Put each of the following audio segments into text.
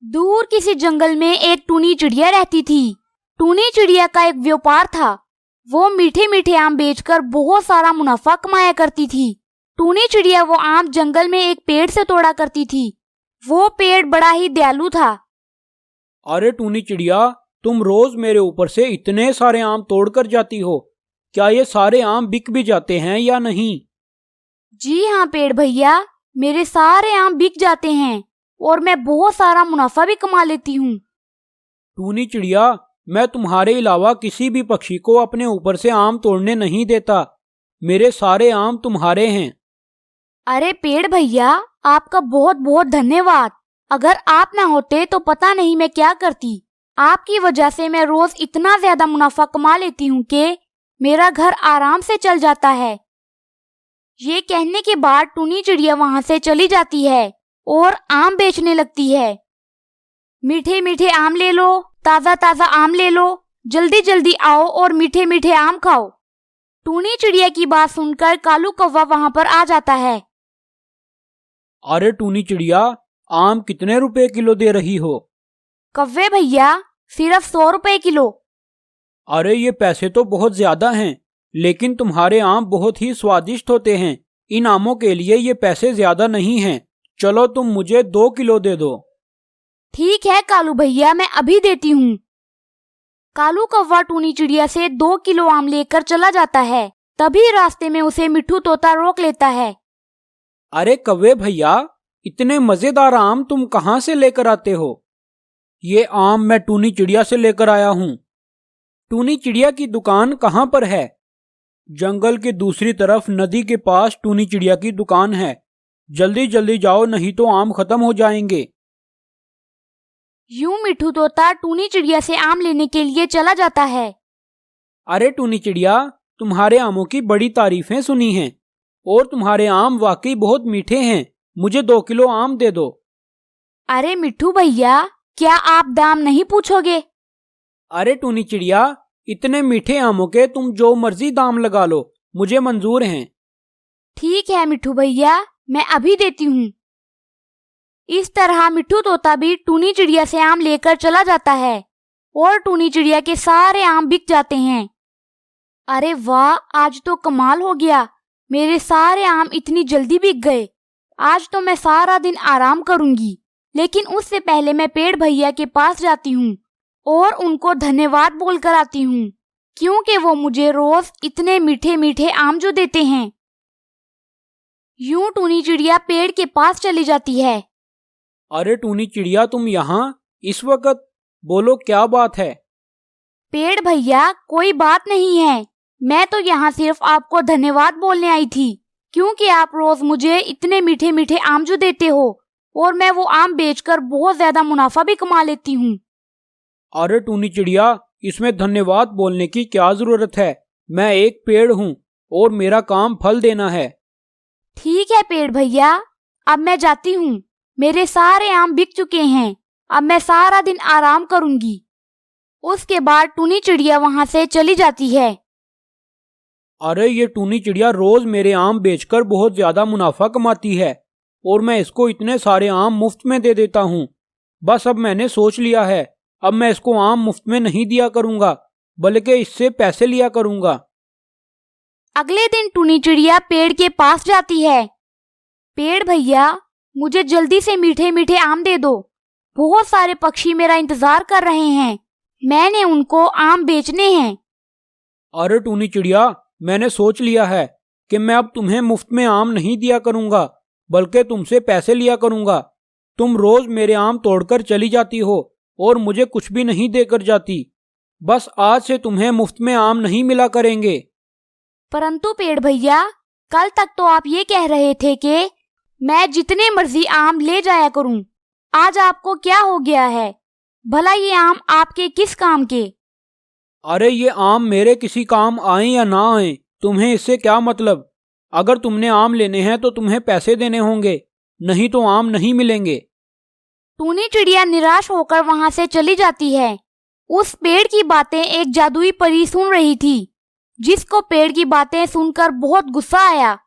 दूर किसी जंगल में एक टूनी चिड़िया रहती थी। टूनी चिड़िया का एक व्यापार था। वो मीठे मीठे आम बेचकर बहुत सारा मुनाफा कमाया करती थी। टूनी चिड़िया वो आम जंगल में एक पेड़ से तोड़ा करती थी। वो पेड़ बड़ा ही दयालु था। अरे टूनी चिड़िया, तुम रोज मेरे ऊपर से इतने सारे आम तोड़ कर जाती हो, क्या ये सारे आम बिक भी जाते हैं या नहीं? जी हाँ पेड़ भैया, मेरे सारे आम बिक जाते हैं और मैं बहुत सारा मुनाफा भी कमा लेती हूँ। टूनी चिड़िया, मैं तुम्हारे अलावा किसी भी पक्षी को अपने ऊपर से आम तोड़ने नहीं देता। मेरे सारे आम तुम्हारे हैं। अरे पेड़ भैया, आपका बहुत बहुत धन्यवाद। अगर आप ना होते तो पता नहीं मैं क्या करती। आपकी वजह से मैं रोज इतना ज्यादा मुनाफा कमा लेती हूँ कि मेरा घर आराम से चल जाता है। ये कहने के बाद टूनी चिड़िया वहाँ से चली जाती है और आम बेचने लगती है। मीठे मीठे आम ले लो, ताज़ा ताज़ा आम ले लो, जल्दी जल्दी आओ और मीठे मीठे आम खाओ। टूनी चिड़िया की बात सुनकर कालू कौवा वहाँ पर आ जाता है। अरे टूनी चिड़िया, आम कितने रुपए किलो दे रही हो? कौवे भैया, सिर्फ 100 रुपए किलो। अरे ये पैसे तो बहुत ज्यादा हैं, लेकिन तुम्हारे आम बहुत ही स्वादिष्ट होते हैं। इन आमों के लिए ये पैसे ज्यादा नहीं हैं। चलो तुम मुझे 2 किलो दे दो। ठीक है कालू भैया, मैं अभी देती हूँ। कालू कौवा टूनी चिड़िया से 2 किलो आम लेकर चला जाता है। तभी रास्ते में उसे मिट्ठू तोता रोक लेता है। अरे कौवे भैया, इतने मजेदार आम तुम कहाँ से लेकर आते हो? ये आम मैं टूनी चिड़िया से लेकर आया हूँ। टूनी चिड़िया की दुकान कहाँ पर है? जंगल के दूसरी तरफ नदी के पास टूनी चिड़िया की दुकान है। जल्दी जल्दी जाओ, नहीं तो आम खत्म हो जाएंगे। यूं मिट्ठू तोता टूनी चिड़िया से आम लेने के लिए चला जाता है। अरे टूनी चिड़िया, तुम्हारे आमों की बड़ी तारीफें सुनी हैं और तुम्हारे आम वाकई बहुत मीठे हैं। मुझे 2 किलो आम दे दो। अरे मिट्ठू भैया, क्या आप दाम नहीं पूछोगे? अरे टूनी चिड़िया, इतने मीठे आमों के तुम जो मर्जी दाम लगा लो, मुझे मंजूर हैं। ठीक है मिट्ठू भैया, मैं अभी देती हूँ। इस तरह मिट्ठू तोता भी टूनी चिड़िया से आम लेकर चला जाता है और टूनी चिड़िया के सारे आम बिक जाते हैं। अरे वाह, आज तो कमाल हो गया। मेरे सारे आम इतनी जल्दी बिक गए। आज तो मैं सारा दिन आराम करूंगी। लेकिन उससे पहले मैं पेड़ भैया के पास जाती हूँ और उनको धन्यवाद बोलकर आती हूँ, क्योंकि वो मुझे रोज इतने मीठे मीठे आम जो देते हैं। यूं टूनी चिड़िया पेड़ के पास चली जाती है। अरे टूनी चिड़िया, तुम यहाँ इस वक्त? बोलो क्या बात है? पेड़ भैया, कोई बात नहीं है। मैं तो यहाँ सिर्फ आपको धन्यवाद बोलने आई थी, क्योंकि आप रोज मुझे इतने मीठे मीठे आम जो देते हो और मैं वो आम बेचकर बहुत ज्यादा मुनाफा भी कमा लेती हूँ। अरे टूनी चिड़िया, इसमें धन्यवाद बोलने की क्या जरूरत है? मैं एक पेड़ हूँ और मेरा काम फल देना है। ठीक है पेड़ भैया, अब मैं जाती हूँ। मेरे सारे आम बिक चुके हैं। अब मैं सारा दिन आराम करूंगी। उसके बाद टूनी चिड़िया वहाँ से चली जाती है। अरे ये टूनी चिड़िया रोज मेरे आम बेचकर बहुत ज्यादा मुनाफा कमाती है और मैं इसको इतने सारे आम मुफ्त में दे देता हूँ। बस अब मैंने सोच लिया है, अब मैं इसको आम मुफ्त में नहीं दिया करूंगा, बल्कि इससे पैसे लिया करूंगा। अगले दिन टूनी चिड़िया पेड़ के पास जाती है। पेड़ भैया, मुझे जल्दी से मीठे मीठे आम दे दो। बहुत सारे पक्षी मेरा इंतजार कर रहे हैं। मैंने उनको आम बेचने हैं। अरे टूनी चिड़िया, मैंने सोच लिया है कि मैं अब तुम्हें मुफ्त में आम नहीं दिया करूंगा, बल्कि तुमसे पैसे लिया करूंगा। तुम रोज मेरे आम तोड़कर चली जाती हो और मुझे कुछ भी नहीं देकर जाती। बस आज से तुम्हें मुफ्त में आम नहीं मिला करेंगे। परंतु पेड़ भैया, कल तक तो आप ये कह रहे थे कि मैं जितने मर्जी आम ले जाया करूं। आज आपको क्या हो गया है? भला ये आम आपके किस काम के? अरे ये आम मेरे किसी काम आए या ना आए, तुम्हें इससे क्या मतलब? अगर तुमने आम लेने हैं तो तुम्हें पैसे देने होंगे, नहीं तो आम नहीं मिलेंगे। टूनी चिड़िया निराश होकर वहां से चली जाती है। उस पेड़ की बातें एक जादुई परी सुन रही थी, जिसको पेड़ की बातें सुनकर बहुत गुस्सा आया।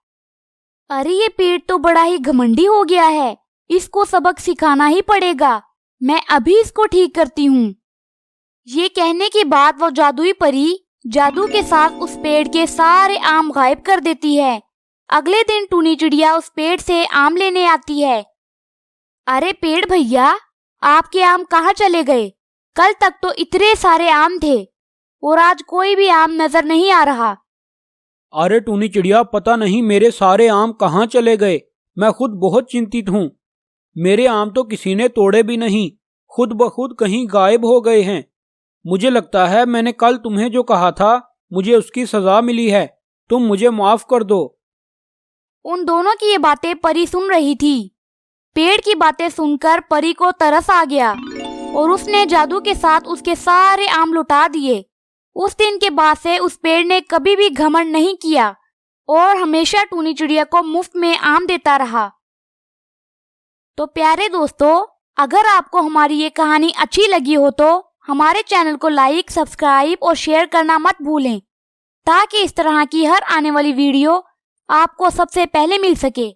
अरे ये पेड़ तो बड़ा ही घमंडी हो गया है, इसको सबक सिखाना ही पड़ेगा। मैं अभी इसको ठीक करती हूँ। ये कहने के बाद वो जादुई परी जादू के साथ उस पेड़ के सारे आम गायब कर देती है। अगले दिन टूनी चिड़िया उस पेड़ से आम लेने आती है। अरे पेड़ भैया, आपके आम कहाँ चले गए? कल तक तो इतने सारे आम थे और आज कोई भी आम नजर नहीं आ रहा। अरे टूनी चिड़िया, पता नहीं मेरे सारे आम कहाँ चले गए। मैं खुद बहुत चिंतित हूँ। मेरे आम तो किसी ने तोड़े भी नहीं, खुद ब खुद कहीं गायब हो गए हैं। मुझे लगता है मैंने कल तुम्हें जो कहा था मुझे उसकी सजा मिली है। तुम मुझे माफ कर दो। उन दोनों की ये बातें परी सुन रही थी। पेड़ की बातें सुनकर परी को तरस आ गया और उसने जादू के साथ उसके सारे आम लुटा दिए। उस दिन के बाद से उस पेड़ ने कभी भी घमंड नहीं किया और हमेशा टूनी चिड़िया को मुफ्त में आम देता रहा। तो प्यारे दोस्तों, अगर आपको हमारी ये कहानी अच्छी लगी हो तो हमारे चैनल को लाइक, सब्सक्राइब और शेयर करना मत भूलें, ताकि इस तरह की हर आने वाली वीडियो आपको सबसे पहले मिल सके।